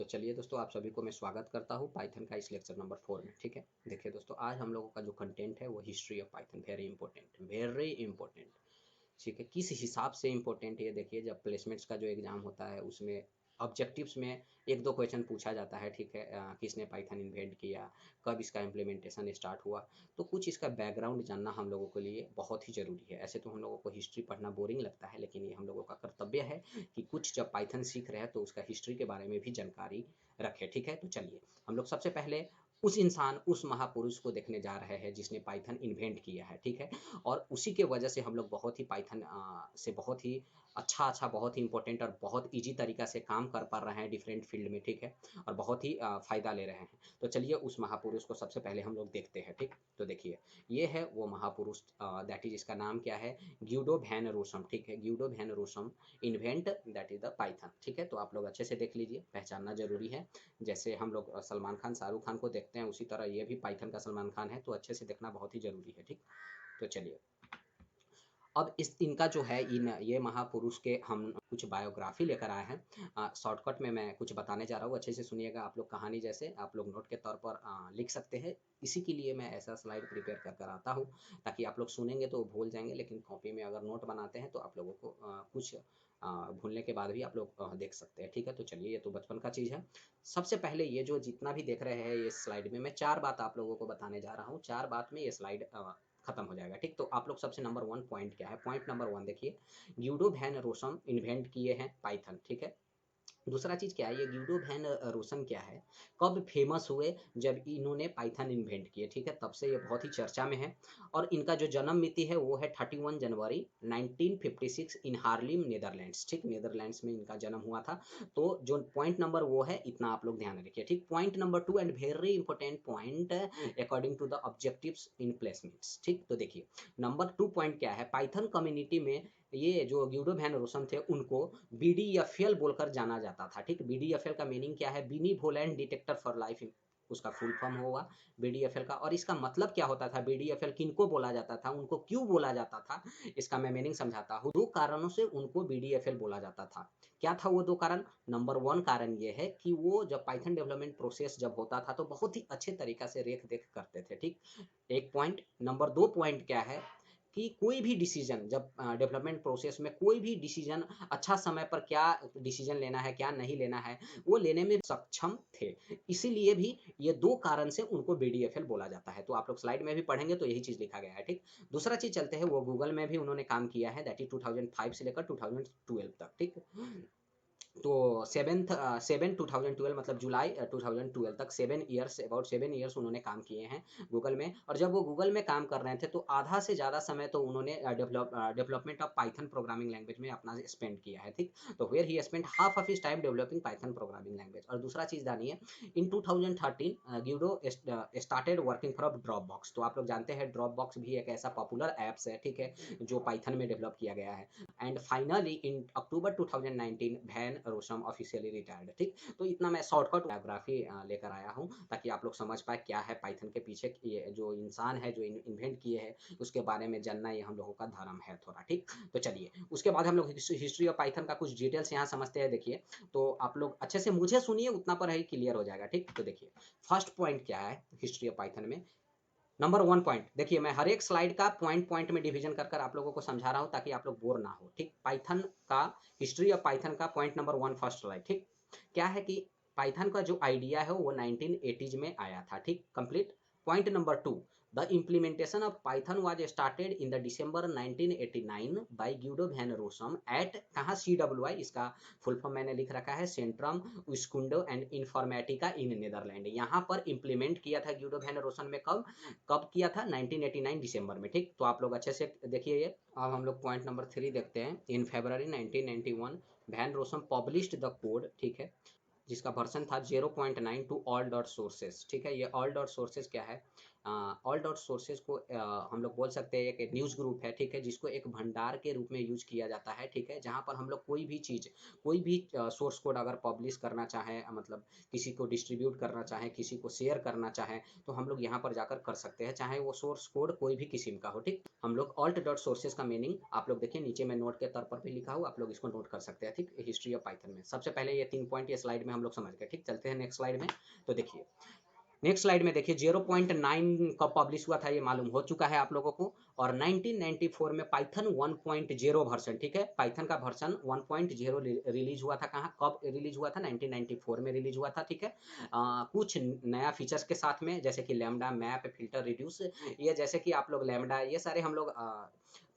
तो चलिए दोस्तों, आप सभी को मैं स्वागत करता हूँ पाइथन का इस लेक्चर नंबर 4 में। ठीक है, देखिए दोस्तों, आज हम लोगों का जो कंटेंट है वो history of Python. Very important, very important. ठीक है, किस हिसाब से इंपॉर्टेंट ये देखिए, जब प्लेसमेंट्स का जो एग्जाम होता है उसमें ऑब्जेक्टिव्स में एक दो क्वेश्चन पूछा जाता है। ठीक है, किसने पाइथन इन्वेंट किया, कब इसका इम्प्लीमेंटेशन स्टार्ट हुआ, तो कुछ इसका बैकग्राउंड जानना हम लोगों के लिए बहुत ही ज़रूरी है। ऐसे तो हम लोगों को हिस्ट्री पढ़ना बोरिंग लगता है, लेकिन ये हम लोगों का कर्तव्य है कि कुछ जब पाइथन सीख रहे हैं तो उसका हिस्ट्री के बारे में भी जानकारी रखें। ठीक है, तो चलिए हम लोग सबसे पहले उस इंसान, उस महापुरुष को देखने जा रहे हैं जिसने पाइथन इन्वेंट किया है। ठीक है, और उसी के वजह से हम लोग बहुत ही पाइथन से बहुत ही अच्छा बहुत ही इंपॉर्टेंट और बहुत ईजी तरीका से काम कर पा रहे हैं डिफरेंट फील्ड में। ठीक है, और बहुत ही फ़ायदा ले रहे हैं। तो चलिए उस महापुरुष को सबसे पहले हम लोग देखते हैं। ठीक, तो देखिए ये है वो महापुरुष, दैट इज, इसका नाम क्या है, ग्यूडो वैन रोसम। ठीक है, Guido van Rossum invent that is the Python. ठीक है, तो आप लोग अच्छे से देख लीजिए, पहचानना जरूरी है। जैसे हम लोग सलमान खान, शाहरुख खान को देखते हैं, उसी तरह ये भी पाइथन का सलमान खान है, तो अच्छे से देखना बहुत ही जरूरी है। ठीक, तो चलिए अब इस इनका जो है, इन ये महापुरुष के हम कुछ बायोग्राफी लेकर आए हैं। शॉर्टकट में मैं कुछ बताने जा रहा हूँ, अच्छे से सुनिएगा। आप लोग कहानी जैसे आप लोग नोट के तौर पर लिख सकते हैं। इसी के लिए मैं ऐसा स्लाइड प्रिपेयर कर कर आता हूँ, ताकि आप लोग सुनेंगे तो भूल जाएंगे, लेकिन कॉपी में अगर नोट बनाते हैं तो आप लोगों को कुछ भूलने के बाद भी आप लोग देख सकते हैं। ठीक है, तो चलिए, ये तो बचपन का चीज़ है। सबसे पहले ये जो जितना भी देख रहे हैं ये स्लाइड में, मैं चार बात आप लोगों को बताने जा रहा हूँ। चार बात में ये स्लाइड खत्म हो जाएगा। ठीक, तो आप लोग सबसे नंबर वन पॉइंट क्या है, पॉइंट नंबर वन देखिए, यूडो वैन रोसम इन्वेंट किए हैं पाइथन। ठीक है, दूसरा चीज़ क्या है, ये गिल्डो वैन रोसन क्या है, कब फेमस हुए, जब इन्होंने पाइथन इन्वेंट किए। ठीक है, तब से ये बहुत ही चर्चा में है। और इनका जो जन्म मिति है वो है 31 जनवरी 1956 इन हार्लिम, नीदरलैंड्स। ठीक, नीदरलैंड्स में इनका जन्म हुआ था। तो जो पॉइंट नंबर वो है, इतना आप लोग ध्यान रखिए। ठीक, point number two and very important point, according to the objectives in placements. ठीक, तो देखिए नंबर टू पॉइंट क्या है, पाइथन कम्युनिटी में ये जो ग्यूडो वैन रोसम थे उनको बीडीएफएल बोलकर जाना जाता था। ठीक, बीडीएफएल का मीनिंग क्या है, बिनी वोलेंट डिटेक्टर फॉर लाइफ, उसका फुल फॉर्म होगा बीडीएफएल का। और इसका मतलब क्या होता था, बीडीएफएल किनको बोला जाता था, उनको क्यों बोला जाता था, इसका मैं मीनिंग समझाता हूँ। दो कारणों से उनको बीडीएफएल बोला जाता था। क्या था वो दो कारण, नंबर वन कारण ये है कि वो जब पाइथन डेवलपमेंट प्रोसेस जब होता था तो बहुत ही अच्छे तरीका से रेख देख करते थे। ठीक, एक पॉइंट। नंबर दो पॉइंट क्या है कि कोई भी डिसीजन जब डेवलपमेंट प्रोसेस में कोई भी डिसीजन अच्छा समय पर क्या डिसीजन लेना है, क्या नहीं लेना है, वो लेने में सक्षम थे। इसीलिए भी ये दो कारण से उनको बीडीएफएल बोला जाता है। तो आप लोग स्लाइड में भी पढ़ेंगे तो यही चीज़ लिखा गया है। ठीक, दूसरा चीज़ चलते हैं, वो गूगल में भी उन्होंने काम किया है, दैट इज 2005 से लेकर 2012 तक। ठीक, तो 7/7/2012 मतलब जुलाई 2012 तक 7 ईयर्स, अबाउट 7 ईयर्स उन्होंने काम किए हैं गूगल में। और जब वो गूगल में काम कर रहे थे तो आधा से ज़्यादा समय तो उन्होंने development of Python programming language में अपना स्पेंड किया है। ठीक, तो where he spend half of his time developing Python programming language. और दूसरा चीज़ जानिए, in 2013 Guido started working for Dropbox. तो आप लोग जानते हैं ड्रॉप बॉक्स भी एक ऐसा पॉपुलर ऐप्स है। ठीक है, जो पाइथन में डेवलप किया गया है। And finally in October 2019 Van Rossum officially retired. ठीक, तो इतना मैं शॉर्टकट बायोग्राफी लेकर आया हूँ, ताकि आप लोग समझ पाए क्या है पाइथन के पीछे, ये जो इंसान है जो इन्वेंट किए हैं उसके बारे में जानना, ये हम लोगों का धर्म है थोड़ा। ठीक, तो चलिए उसके बाद हम लोग हिस्ट्री ऑफ पाइथन का कुछ डिटेल्स यहाँ समझते हैं। देखिए, तो आप लोग अच्छे से मुझे सुनिए, उतना पर है क्लियर हो जाएगा। ठीक, तो देखिए फर्स्ट पॉइंट क्या है हिस्ट्री ऑफ पाइथन में, नंबर वन पॉइंट देखिए, मैं हर एक स्लाइड का पॉइंट पॉइंट में डिवीजन कर कर आप लोगों को समझा रहा हूँ ताकि आप लोग बोर ना हो। ठीक, पाइथन का हिस्ट्री ऑफ पाइथन का point number one first slide. ठीक, क्या है कि पाइथन का जो आइडिया है वो 1980s में आया था। ठीक, complete. Point number two, the implementation of Python was started in the December 1989 by Guido van Rossum at, कहाँ, CWI, इसका फुल फॉर्म मैंने लिख रखा है, Centrum Wiskunde and Informatica in Netherland. यहाँ पर इम्प्लीमेंट किया था ग्यूडो वैन रोसम में, कब कब किया था, 1989 दिसंबर में। ठीक, तो आप लोग अच्छे से देखिए ये। अब हम लोग पॉइंट नंबर थ्री देखते हैं, in February 1991 Van Rossum published the code. ठीक है, जिसका वर्जन था 0.9 टू ऑल डॉट सोर्सेस। ठीक है, ये ऑल डॉट सोर्सेस क्या है, ऑल डॉट सोर्सेज को हम लोग बोल सकते हैं एक न्यूज़ ग्रुप है, ठीक है, जिसको एक भंडार के रूप में यूज किया जाता है, ठीक है, जहाँ पर हम लोग कोई भी चीज़, कोई भी सोर्स कोड अगर पब्लिश करना चाहें, मतलब किसी को डिस्ट्रीब्यूट करना चाहें, किसी को शेयर करना चाहें, तो हम लोग यहाँ पर जाकर कर सकते हैं, चाहे वो सोर्स कोड कोई भी किस्म का हो, ठीक। हम लोग ऑल्ट डॉट सोर्सेज का मीनिंग आप लोग देखिए नीचे में नोट के तौर पर भी लिखा हुआ, आप लोग इसको नोट कर सकते हैं, ठीक। हिस्ट्री ऑफ पाइथन में सबसे पहले ये 3 पॉइंट ये स्लाइड में हम लोग समझ गए, ठीक। चलते हैं नेक्स्ट स्लाइड में। तो देखिए नेक्स्ट स्लाइड में देखिए 0.9 कब पब्लिश हुआ था ये मालूम हो चुका है आप लोगों को, और 1994 में पाइथन 1.0 वर्जन, ठीक है, पाइथन का वर्जन 1.0 रिलीज हुआ था। कहाँ कब रिलीज हुआ था? 1994 में रिलीज हुआ था, ठीक है। कुछ नया फीचर्स के साथ में, जैसे कि लैम्डा, मैप, फिल्टर, रिड्यूस, ये जैसे कि आप लोग लैम्डा, ये सारे हम लोग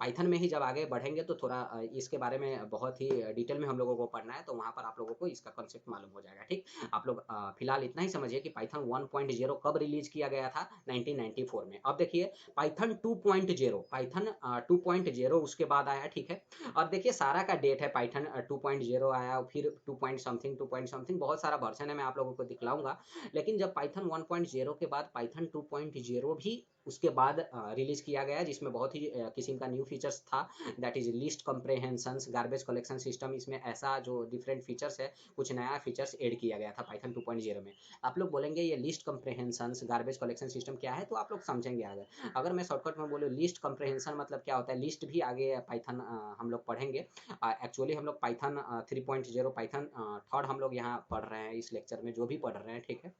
पाइथन में ही जब आगे बढ़ेंगे तो थोड़ा इसके बारे में बहुत ही डिटेल में हम लोगों को पढ़ना है, तो वहाँ पर आप लोगों को इसका कॉन्सेप्ट मालूम हो जाएगा, ठीक। आप लोग फिलहाल इतना ही समझिए कि पाइथन 1.0 कब रिलीज किया गया था? 1994 में। अब देखिए पाइथन 2.0, पाइथन 2.0 उसके बाद आया, ठीक है। अब देखिए सारा का डेट है, पाइथन 2.0 आया, फिर 2 पॉइंट समथिंग, 2 पॉइंट समथिंग, बहुत सारा वर्जन है, मैं आप लोगों को दिखलाऊंगा। लेकिन जब पाइथन 1.0 के बाद पाइथन 2.0 भी उसके बाद रिलीज किया गया, जिसमें बहुत ही किस्म का न्यू फीचर्स था, that is list comprehensions, garbage collection system, इसमें ऐसा जो डिफरेंट फीचर्स है, कुछ नया फीचर्स ऐड किया गया था पाइथन 2.0 में। आप लोग बोलेंगे ये list comprehensions, garbage collection system क्या है, तो आप लोग समझेंगे आगे। अगर मैं शॉर्टकट में बोलूँ लिस्ट कंप्रेहेंशन मतलब क्या होता है, लिस्ट भी आगे पाइथन हम लोग पढ़ेंगे। एक्चुअली हम लोग पाइथन 3.0 पाइथन थर्ड हम लोग यहाँ पढ़ रहे हैं इस लेक्चर में, जो भी पढ़ रहे हैं, ठीक है।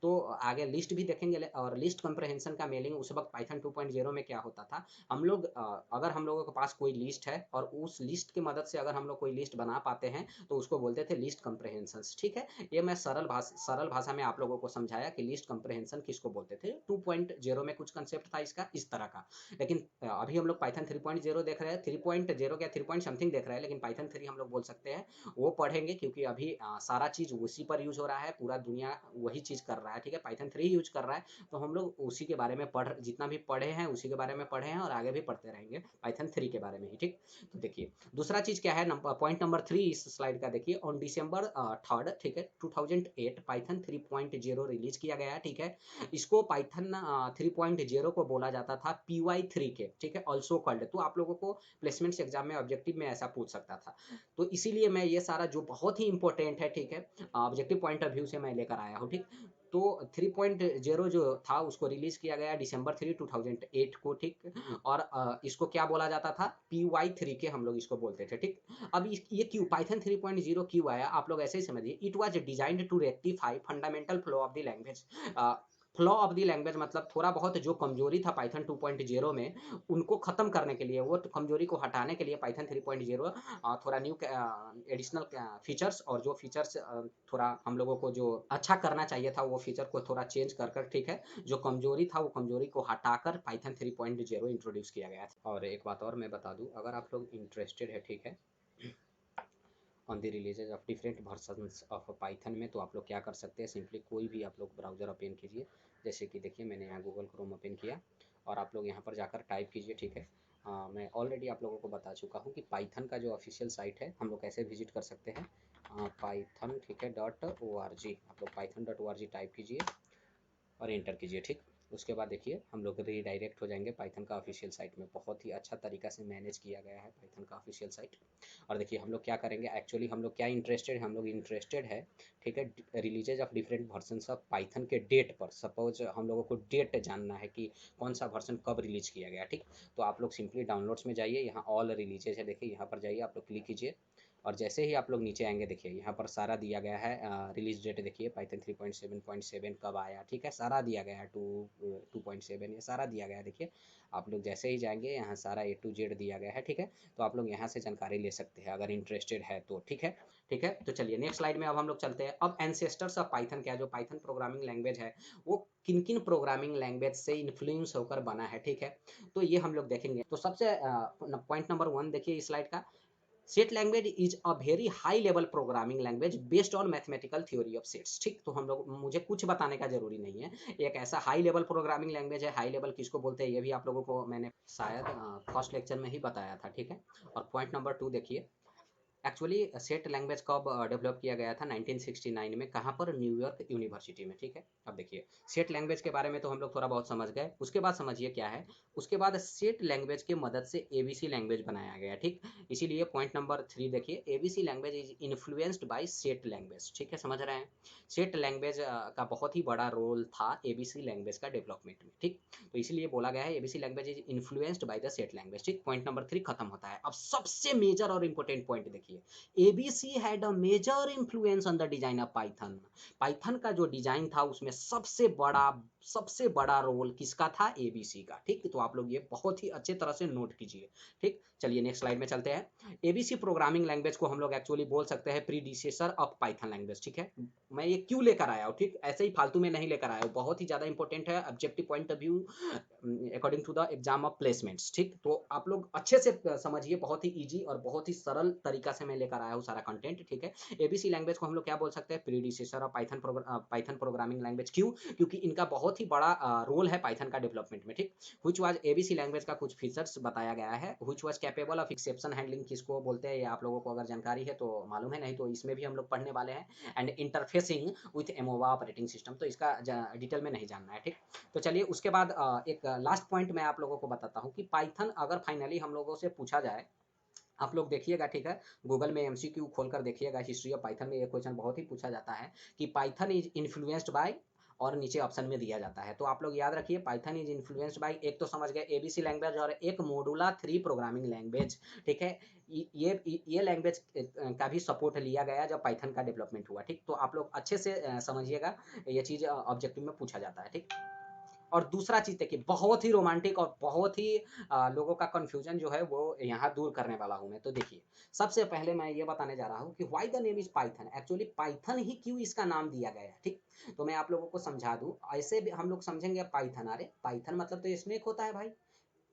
तो आगे लिस्ट भी देखेंगे, और लिस्ट कंप्रेहेंशन का मीनिंग उस वक्त पाइथन 2.0 में क्या होता था, हम लोग अगर हम लोगों के पास कोई लिस्ट है और उस लिस्ट की मदद से अगर हम लोग कोई लिस्ट बना पाते हैं तो उसको बोलते थे लिस्ट कंप्रेहेंशंस, ठीक है। ये मैं सरल भाषा में आप लोगों को समझाया कि लिस्ट कंप्रेहेंशन किसको बोलते थे। 2.0 में कुछ कंसेप्ट था इसका इस तरह का, लेकिन अभी हम लोग पाइथन 3.0 देख रहे हैं, 3.0 क्या 3 पॉइंट समथिंग देख रहे हैं, लेकिन पाइथन 3 हम लोग बोल सकते हैं, वो पढ़ेंगे, क्योंकि अभी सारा चीज़ उसी पर यूज हो रहा है, पूरा दुनिया वही चीज़ कर रहा है, ठीक है, पाइथन 3 यूज कर रहा है, तो हम लोग उसी के बारे में जितना भी पढ़े हैं उसी के बारे में पढ़े हैं, और आगे भी पढ़ते रहेंगे पाइथन 3 के बारे में ही, ठीक। तो देखिए दूसरा चीज़ क्या है, पॉइंट नंबर 3 इस स्लाइड का देखिए, ऑन डिसम्बर 3, ठीक है, 2008 पाइथन 3.0 रिलीज किया गया, ठीक है। इसको पाइथन 3.0 को बोला जाता था PY3 के, ठीक है, ऑल्सो कॉल्ड। तो आप लोगों को प्लेसमेंट्स एग्जाम में ऑब्जेक्टिव में ऐसा पूछ सकता था, तो इसीलिए मैं ये सारा जो बहुत ही इंपॉर्टेंट है, ठीक है, ऑब्जेक्टिव पॉइंट ऑफ व्यू से मैं लेकर आया हूँ, ठीक। तो 3.0 जो था उसको रिलीज किया गया दिसंबर 3 2008 को, ठीक। और इसको क्या बोला जाता था, PY3 के हम लोग इसको बोलते थे, ठीक। अब ये क्यों पाइथन 3.0 क्यों आया, आप लोग ऐसे ही समझिए, it was designed to rectify fundamental flaw of the language. Flaw of the language मतलब थोड़ा बहुत जो कमजोरी था पाइथन 2.0 में, उनको खत्म करने के लिए, वो कमजोरी को हटाने के लिए पाइथन 3.0 थोड़ा न्यू एडिशनल फीचर्स, और जो फीचर्स थोड़ा हम लोगों को जो अच्छा करना चाहिए था वो फीचर को थोड़ा चेंज कर कर, ठीक है, जो कमजोरी था वो कमजोरी को हटाकर पाइथन 3.0 इंट्रोड्यूस किया गया था। और एक बात और मैं बता दूं, अगर आप लोग इंटरेस्टेड है, ठीक है, on the releases of different versions of Python में, तो आप लोग क्या कर सकते हैं, सिंपली कोई भी आप लोग ब्राउज़र ओपन कीजिए, जैसे कि देखिए मैंने यहाँ गूगल क्रोम ओपन किया, और आप लोग यहाँ पर जाकर टाइप कीजिए, ठीक है। मैं ऑलरेडी आप लोगों को बता चुका हूँ कि पाइथन का जो ऑफिशियल साइट है हम लोग कैसे विजिट कर सकते हैं, पाइथन, ठीक है, .org, आप लोग python.org टाइप कीजिए और एंटर कीजिए, ठीक। उसके बाद देखिए हम लोग रीडायरेक्ट हो जाएंगे पाइथन का ऑफिशियल साइट में, बहुत ही अच्छा तरीका से मैनेज किया गया है पाइथन का ऑफिशियल साइट। और देखिए हम लोग क्या करेंगे, एक्चुअली हम लोग क्या इंटरेस्टेड है, हम लोग इंटरेस्टेड है, ठीक है, releases of different versions of Python के डेट पर। सपोज हम लोगों को डेट जानना है कि कौन सा वर्जन कब रिलीज किया गया, ठीक। तो आप लोग सिंपली डाउनलोड्स में जाइए, यहाँ ऑल रिलीजेज है, देखिए यहाँ पर जाइए, आप लोग क्लिक कीजिए, और जैसे ही आप लोग नीचे आएंगे देखिए यहाँ पर सारा दिया गया है, रिलीज डेट देखिए पाइथन 3.7.7 कब आया, ठीक है, सारा दिया गया है, 2.7 ये सारा दिया गया है, देखिए। आप लोग जैसे ही जाएंगे यहाँ सारा A to Z दिया गया है, ठीक है। तो आप लोग यहाँ से जानकारी ले सकते हैं अगर इंटरेस्टेड है तो, ठीक है, ठीक है। तो चलिए नेक्स्ट स्लाइड में अब हम लोग चलते हैं। अब एंसेस्टर्स ऑफ पाइथन क्या, जो पाइथन प्रोग्रामिंग लैंग्वेज है वो किन किन प्रोग्रामिंग लैंग्वेज से इन्फ्लुएंस होकर बना है, ठीक है। तो ये हम लोग देखेंगे। तो सबसे पॉइंट नंबर 1 देखिए इस स्लाइड का, set language is a very high level programming language based on mathematical theory of sets, ठीक। तो हम लोग, मुझे कुछ बताने का जरूरी नहीं है, एक ऐसा हाई लेवल प्रोग्रामिंग लैंग्वेज है। हाई लेवल किसको बोलते हैं ये भी आप लोगों को मैंने शायद फर्स्ट लेक्चर में ही बताया था, ठीक है। और पॉइंट नंबर 2 देखिए, एक्चुअली सेट लैंग्वेज कब डेवलप किया गया था 1969 में, कहाँ पर, न्यूयॉर्क यूनिवर्सिटी में, ठीक है। अब देखिए सेट लैंग्वेज के बारे में तो हम लोग थोड़ा बहुत समझ गए, उसके बाद समझिए क्या है, उसके बाद सेट लैंग्वेज की मदद से एबीसी लैंग्वेज बनाया गया, ठीक। इसीलिए पॉइंट नंबर 3 देखिए, ABC language is influenced bye set language, ठीक है, समझ रहे हैं। सेट लैंग्वेज का बहुत ही बड़ा रोल था एबीसी लैंग्वेज का डेवलपमेंट में, ठीक। तो इसीलिए बोला गया है ABC language is influenced by the set language, ठीक। पॉइंट नंबर 3 खत्म होता है। अब सबसे मेजर और इंपॉर्टेंट पॉइंट देखिए, ABC had a major influence on the design of Python. Python का जो डिजाइन था उसमें सबसे बड़ा रोल किसका था, एबीसी का, ठीक। तो आप लोग ये बहुत ही अच्छे तरह से नोट कीजिए, ठीक। चलिए नेक्स्ट स्लाइड में चलते हैं। एबीसी प्रोग्रामिंग लैंग्वेज को हम लोग एक्चुअली बोल सकते हैं प्रीडिसेसर ऑफ पाइथन लैंग्वेज, ठीक है। मैं ये क्यों लेकर आया हूँ, ठीक, ऐसे ही फालतू में नहीं लेकर आया हूँ, बहुत ही ज्यादा इंपॉर्टेंट है objective point of view according to the exam of placements, ठीक। तो आप लोग अच्छे से समझिए, बहुत ही इजी और बहुत ही सरल तरीका से मैं लेकर आया हूँ सारा कंटेंट, ठीक है। एबीसी लैंग्वेज को हम लोग क्या बोल सकते हैं, predecessor of Python programming language, क्यों, क्योंकि इनका बहुत ही बड़ा रोल है पाइथन का डेवलपमेंट में, ठीक। व्हिच वाज एबीसी लैंग्वेज का कुछ फीचर्स बताया गया है। Which was capable of exception handling किसको बोलते हैं, ये आप लोगों को अगर जानकारी है तो मालूम है, नहीं तो इसमें भी हम लोग पढ़ने वाले हैं। And interfacing with Amoeba operating system, तो इसका डिटेल में नहीं जानना है, ठीक। तो चलिए उसके बाद एक लास्ट पॉइंट मैं आप लोगों को बताता हूँ कि पाइथन अगर फाइनली हम लोगों से पूछा जाए, आप लोग देखिएगा, ठीक है, गूगल में एमसीक्यू खोलकर देखिएगा, हिस्ट्री ऑफ पाइथन में ये क्वेश्चन बहुत ही पूछा जाता है कि पाइथन इज इन्फ्लुएंस्ड बाय, और नीचे ऑप्शन में दिया जाता है, तो आप लोग याद रखिए पाइथन इज इन्फ्लुएंस्ड बाय, एक तो समझ गए एबीसी लैंग्वेज और एक मोडुला 3 प्रोग्रामिंग लैंग्वेज, ठीक है। ये लैंग्वेज का भी सपोर्ट लिया गया जब पाइथन का डेवलपमेंट हुआ, ठीक। तो आप लोग अच्छे से समझिएगा, ये चीज़ ऑब्जेक्टिव में पूछा जाता है, ठीक। और दूसरा चीज़ देखिए, बहुत ही रोमांटिक और बहुत ही लोगों का कन्फ्यूजन जो है वो यहाँ दूर करने वाला हूँ मैं। तो देखिए सबसे पहले मैं ये बताने जा रहा हूँ कि why the name is Python, actually Python ही क्यों इसका नाम दिया गया है, ठीक। तो मैं आप लोगों को समझा दूँ, ऐसे भी हम लोग समझेंगे पाइथन, अरे पाइथन मतलब तो स्नेक होता है भाई,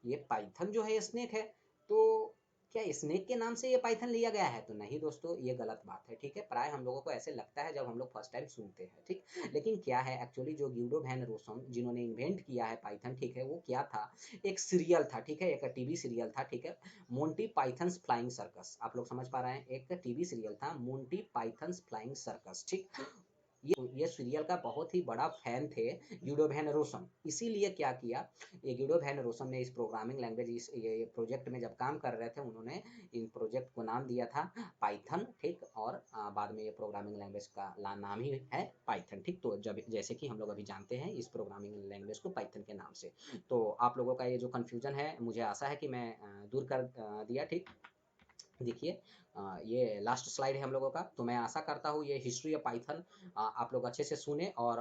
ये पाइथन जो है स्नेक है, तो क्या स्नेक के नाम से ये पाइथन लिया गया है, तो नहीं दोस्तों, ये गलत बात है, ठीक है। प्राय हम लोगों को ऐसे लगता है जब हम लोग फर्स्ट टाइम सुनते हैं, ठीक। लेकिन क्या है एक्चुअली, जो गिल्डो वैन रोसम जिन्होंने इन्वेंट किया है पाइथन, ठीक है, वो क्या था, एक सीरियल था, ठीक है, एक टीवी सीरियल था, ठीक है, मोंटी पाइथन्स फ्लाइंग सर्कस, आप लोग समझ पा रहे हैं, एक टीवी सीरियल था मोंटी पाइथन्स फ्लाइंग सर्कस, ठीक। ये सीरियल का बहुत ही बड़ा फैन थे गिडो वैन रोसम, इसीलिए क्या किया, ये गिडो वैन रोसम ने इस प्रोग्रामिंग लैंग्वेज, इस ये प्रोजेक्ट में जब काम कर रहे थे, उन्होंने इन प्रोजेक्ट को नाम दिया था पाइथन, ठीक। और बाद में ये प्रोग्रामिंग लैंग्वेज का नाम ही है पाइथन, ठीक। तो जब जैसे कि हम लोग अभी जानते हैं इस प्रोग्रामिंग लैंग्वेज को पाइथन के नाम से, तो आप लोगों का ये जो कन्फ्यूजन है मुझे आशा है कि मैं दूर कर दिया, ठीक। देखिए ये लास्ट स्लाइड है हम लोगों का, तो मैं आशा करता हूँ ये हिस्ट्री ऑफ पाइथन आप लोग अच्छे से सुने और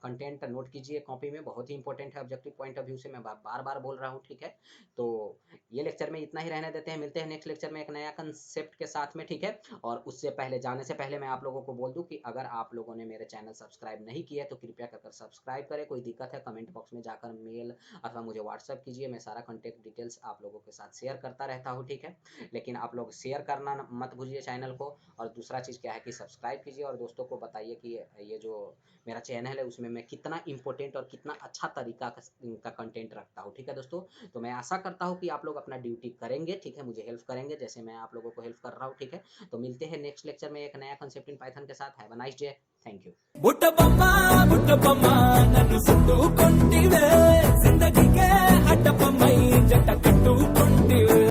कंटेंट नोट कीजिए कॉपी में, बहुत ही इंपॉर्टेंट है ऑब्जेक्टिव पॉइंट ऑफ व्यू से, मैं बार बार बोल रहा हूँ, ठीक है। तो ये लेक्चर में इतना ही रहने देते हैं, मिलते हैं नेक्स्ट लेक्चर में एक नया कंसेप्ट के साथ में, ठीक है। और उससे पहले, जाने से पहले मैं आप लोगों को बोल दूँ कि अगर आप लोगों ने मेरे चैनल सब्सक्राइब नहीं किया है तो कृपया कर सब्सक्राइब करें, कोई दिक्कत है कमेंट बॉक्स में जाकर मेल अथवा मुझे व्हाट्सअप कीजिए, मैं सारा कॉन्टैक्ट डिटेल्स आप लोगों के साथ शेयर करता रहता हूँ, ठीक है। लेकिन आप लोग शेयर करना मत भूलिए चैनल को, और दूसरा चीज़ क्या है कि सब्सक्राइब कीजिए और दोस्तों को बताइए कि ये जो मेरा चैनल है उसमें मैं कितना इंपॉर्टेंट और कितना अच्छा तरीका का कंटेंट रखता हूँ, ठीक है दोस्तों। तो मैं आशा करता हूँ कि आप लोग अपना ड्यूटी करेंगे, ठीक है, मुझे हेल्प करेंगे जैसे मैं आप लोगों को हेल्प कर रहा हूँ, ठीक है। तो मिलते हैं नेक्स्ट लेक्चर में एक नया कंसेप्ट इन पाइथन के साथ। Have a nice day, thank you.